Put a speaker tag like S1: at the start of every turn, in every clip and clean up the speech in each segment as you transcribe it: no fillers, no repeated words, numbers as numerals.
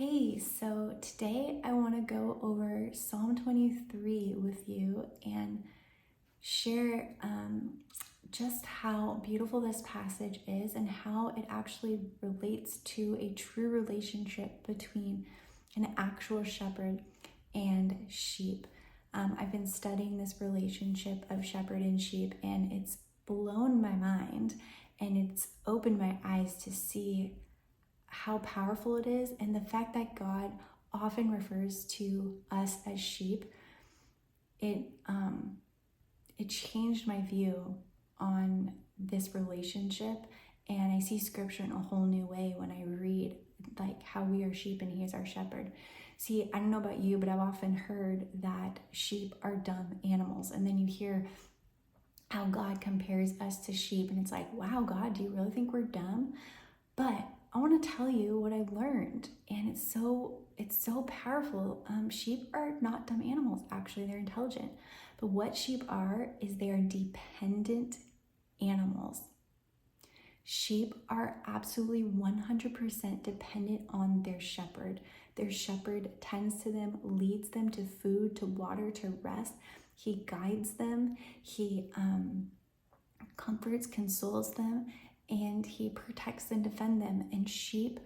S1: Hey, so today I want to go over Psalm 23 with you and share just how beautiful this passage is and how it actually relates to a true relationship between an actual shepherd and sheep. I've been studying this relationship of shepherd and sheep, and it's blown my mind and it's opened my eyes to see how powerful it is, and the fact that God often refers to us as sheep. It changed my view on this relationship, and I see scripture in a whole new way when I read like how we are sheep and he is our shepherd. See, I don't know about you, but I've often heard that sheep are dumb animals, and then you hear how God compares us to sheep, and it's like, wow, God, do you really think we're dumb? But I want to tell you what I learned, and it's so powerful. Sheep are not dumb animals. Actually, they're intelligent. But what sheep are is they are dependent animals. Sheep are absolutely 100% dependent on their shepherd. Their shepherd tends to them, leads them to food, to water, to rest. He guides them. He comforts, consoles them, and he protects and defends them. And sheep,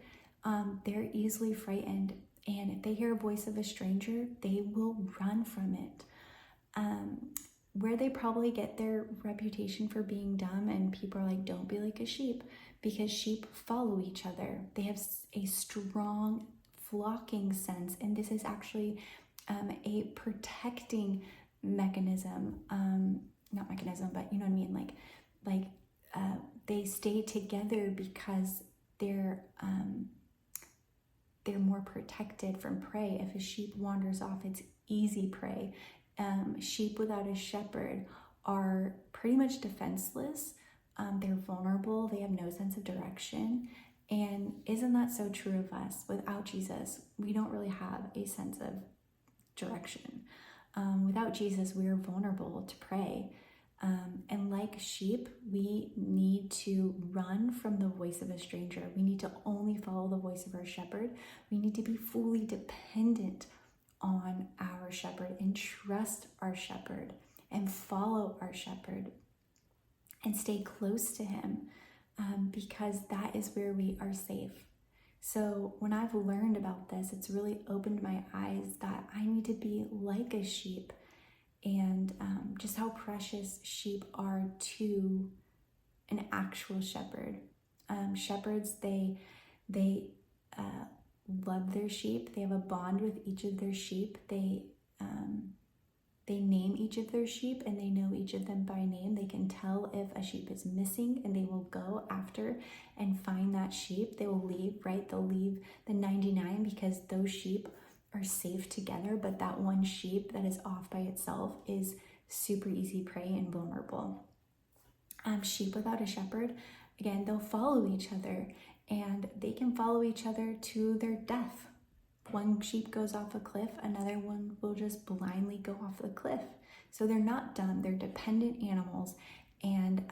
S1: they're easily frightened. And if they hear a voice of a stranger, they will run from it. Where they probably get their reputation for being dumb, and people are like, don't be like a sheep, because sheep follow each other. They have a strong flocking sense, and this is actually a protecting mechanism. Not mechanism, but you know what I mean? Like they stay together because they're more protected from prey. If a sheep wanders off, it's easy prey. Sheep without a shepherd are pretty much defenseless. They're vulnerable. They have no sense of direction. And isn't that so true of us? Without Jesus, we don't really have a sense of direction. Without Jesus, we are vulnerable to prey. And like sheep, we need to run from the voice of a stranger. We need to only follow the voice of our shepherd. We need to be fully dependent on our shepherd and trust our shepherd and follow our shepherd and stay close to him, because that is where we are safe. So when I've learned about this, it's really opened my eyes that I need to be like a sheep, and just how precious sheep are to an actual shepherd. Shepherds, they love their sheep. They have a bond with each of their sheep. They name each of their sheep, and they know each of them by name. They can tell if a sheep is missing, and they will go after and find that sheep. They will leave, right? They'll leave the 99 because those sheep are safe together, but that one sheep that is off by itself is super easy prey and vulnerable. Sheep without a shepherd, again, they'll follow each other, and they can follow each other to their death. One sheep goes off a cliff, another one will just blindly go off the cliff. So they're not dumb, they're dependent animals, and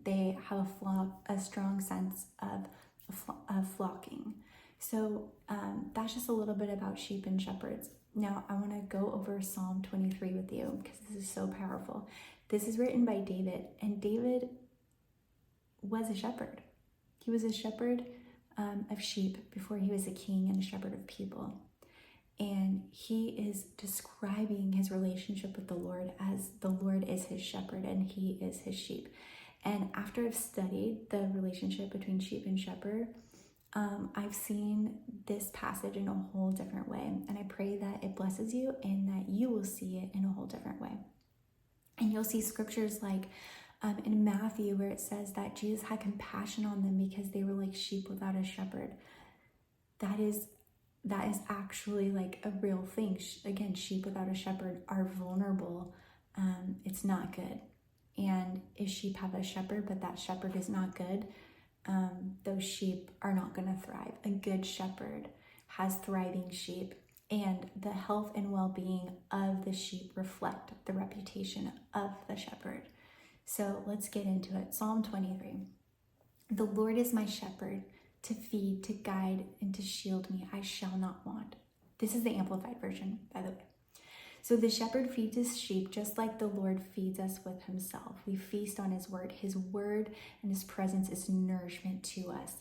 S1: they have a strong sense of flocking. So that's just a little bit about sheep and shepherds. Now I want to go over Psalm 23 with you because this is so powerful. This is written by David, and David was a shepherd. He was a shepherd of sheep before he was a king and a shepherd of people. And he is describing his relationship with the Lord as the Lord is his shepherd and he is his sheep. And after I've studied the relationship between sheep and shepherd, I've seen this passage in a whole different way. And I pray that it blesses you and that you will see it in a whole different way. And you'll see scriptures like in Matthew, where it says that Jesus had compassion on them because they were like sheep without a shepherd. That is actually like a real thing. Again, sheep without a shepherd are vulnerable. It's not good. And if sheep have a shepherd, but that shepherd is not good, those sheep are not going to thrive. A good shepherd has thriving sheep, and the health and well-being of the sheep reflect the reputation of the shepherd. So let's get into it. Psalm 23. The Lord is my shepherd. to feed, to guide, and to shield me. I shall not want. This is the Amplified Version, by the way. So the shepherd feeds his sheep just like the Lord feeds us with himself. We feast on his word. His word and his presence is nourishment to us.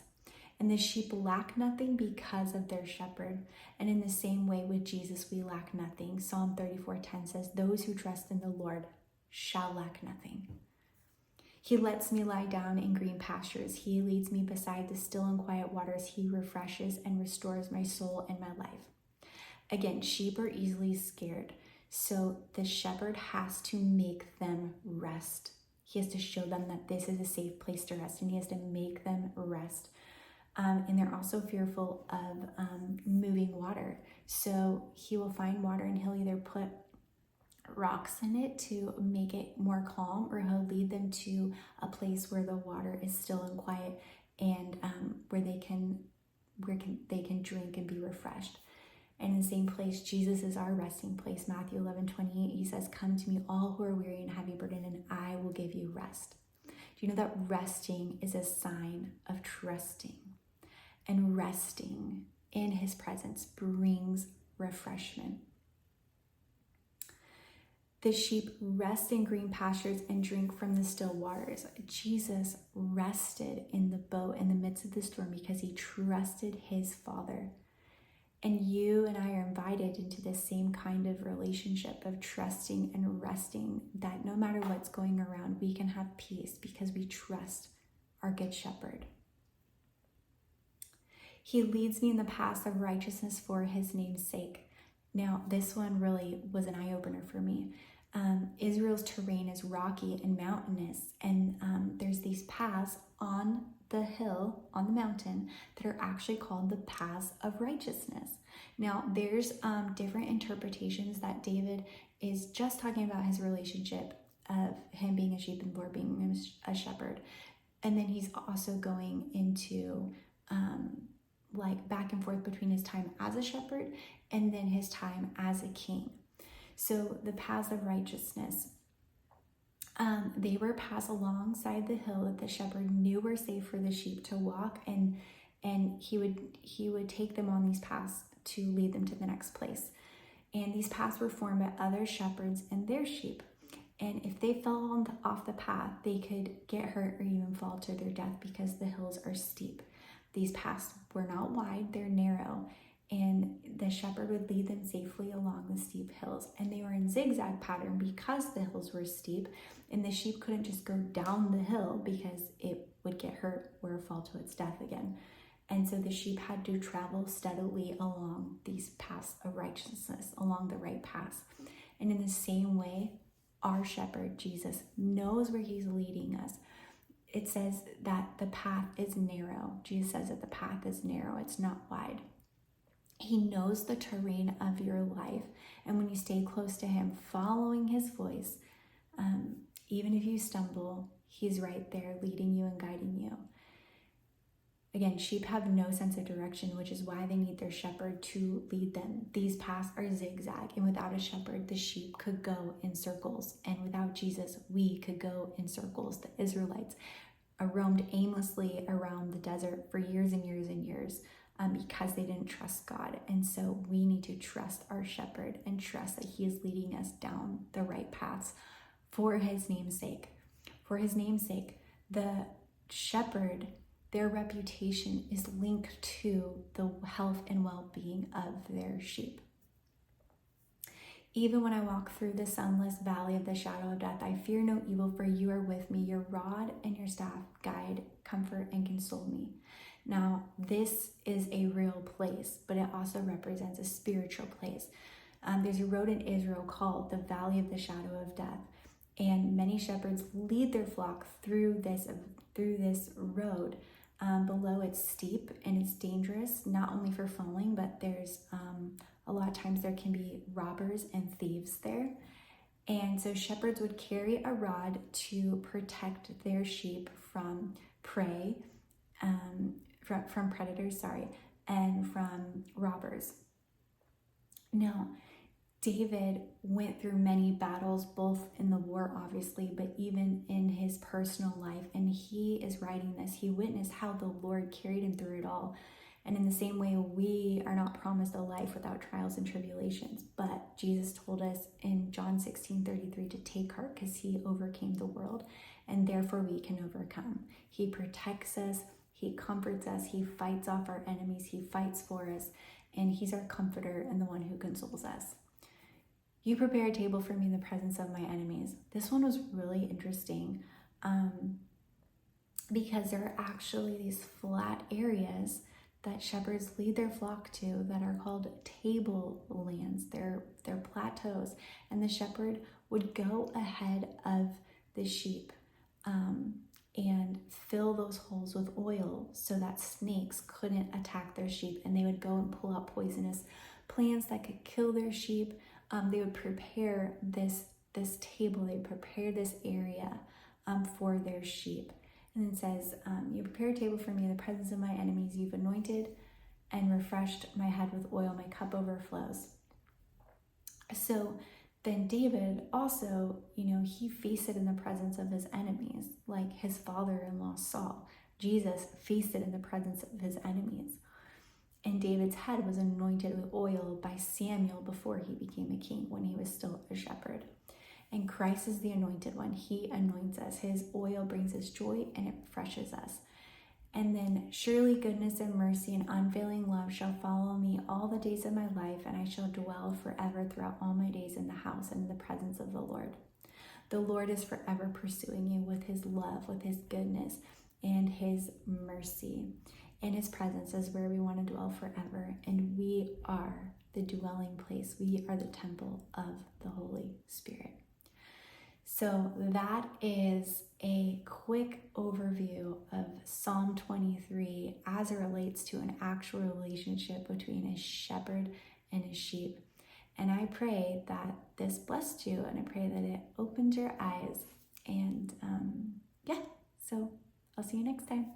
S1: And the sheep lack nothing because of their shepherd. And in the same way with Jesus, we lack nothing. Psalm 34:10 says, those who trust in the Lord shall lack nothing. He lets me lie down in green pastures. He leads me beside the still and quiet waters. He refreshes and restores my soul and my life. Again, sheep are easily scared. So the shepherd has to make them rest. He has to show them that this is a safe place to rest, and he has to make them rest. And they're also fearful of moving water. So he will find water and he'll either put rocks in it to make it more calm, or he'll lead them to a place where the water is still and quiet, and where they can drink and be refreshed. And in the same place, Jesus is our resting place. Matthew 11:28, he says, come to me all who are weary and heavy burdened, and I will give you rest. Do you know that resting is a sign of trusting? And resting in his presence brings refreshment. The sheep rest in green pastures and drink from the still waters. Jesus rested in the boat in the midst of the storm because he trusted his Father. And you and I are invited into this same kind of relationship of trusting and resting, that no matter what's going around, we can have peace because we trust our good shepherd. He leads me in the paths of righteousness for his name's sake. Now, this one really was an eye-opener for me. Israel's terrain is rocky and mountainous, and there's these paths on the hill, on the mountain, that are actually called the paths of righteousness. Now, there's different interpretations that David is just talking about his relationship of him being a sheep and Lord being a shepherd. And then he's also going into like back and forth between his time as a shepherd and then his time as a king. So the paths of righteousness, they were paths alongside the hill that the shepherd knew were safe for the sheep to walk, and he would take them on these paths to lead them to the next place. And these paths were formed by other shepherds and their sheep. And if they fell off the path, they could get hurt or even fall to their death because the hills are steep. These paths were not wide, they're narrow, and the shepherd would lead them safely along the steep hills. And they were in zigzag pattern because the hills were steep, and the sheep couldn't just go down the hill because it would get hurt or fall to its death again. And so the sheep had to travel steadily along these paths of righteousness, along the right paths. And in the same way, our shepherd, Jesus, knows where he's leading us. It says that the path is narrow. Jesus says that the path is narrow, it's not wide. He knows the terrain of your life. And when you stay close to him, following his voice, even if you stumble, he's right there leading you and guiding you. Again, sheep have no sense of direction, which is why they need their shepherd to lead them. These paths are zigzag, and without a shepherd, the sheep could go in circles. And without Jesus, we could go in circles. The Israelites roamed aimlessly around the desert for years and years and years because they didn't trust God. And so we need to trust our shepherd and trust that he is leading us down the right paths for his name's sake. For his name's sake, the shepherd, their reputation is linked to the health and well-being of their sheep. Even when I walk through the sunless valley of the shadow of death, I fear no evil, for you are with me. Your rod and your staff guide, comfort, and console me. Now, this is a real place, but it also represents a spiritual place. There's a road in Israel called the Valley of the Shadow of Death, and many shepherds lead their flock through this road. Below, it's steep and it's dangerous, not only for falling, but there's a lot of times there can be robbers and thieves there. And so shepherds would carry a rod to protect their sheep from prey, from predators, and from robbers. Now, David went through many battles, both in the war, obviously, but even in his personal life. And he is writing this. He witnessed how the Lord carried him through it all. And in the same way, we are not promised a life without trials and tribulations. But Jesus told us in John 16:33 to take heart because he overcame the world. And therefore we can overcome. He protects us. He comforts us. He fights off our enemies. He fights for us. And he's our comforter and the one who consoles us. You prepare a table for me in the presence of my enemies. This one was really interesting because there are actually these flat areas that shepherds lead their flock to that are called tablelands. They're plateaus. And the shepherd would go ahead of the sheep and fill those holes with oil so that snakes couldn't attack their sheep. And they would go and pull out poisonous plants that could kill their sheep. They would prepare this table, they would prepare this area for their sheep. And it says, you prepare a table for me in the presence of my enemies. You've anointed and refreshed my head with oil. My cup overflows. So then David also, he feasted in the presence of his enemies, like his father-in-law Saul. Jesus feasted in the presence of his enemies. And David's head was anointed with oil by Samuel before he became a king, when he was still a shepherd. And Christ is the anointed one. He anoints us. His oil brings us joy and it refreshes us. And then, surely goodness and mercy and unfailing love shall follow me all the days of my life, and I shall dwell forever throughout all my days in the house and in the presence of the Lord. The Lord is forever pursuing you with his love, with his goodness, and his mercy. And his presence is where we want to dwell forever. And we are the dwelling place. We are the temple of the Holy Spirit. So that is a quick overview of Psalm 23 as it relates to an actual relationship between a shepherd and his sheep. And I pray that this blessed you, and I pray that it opened your eyes. And so I'll see you next time.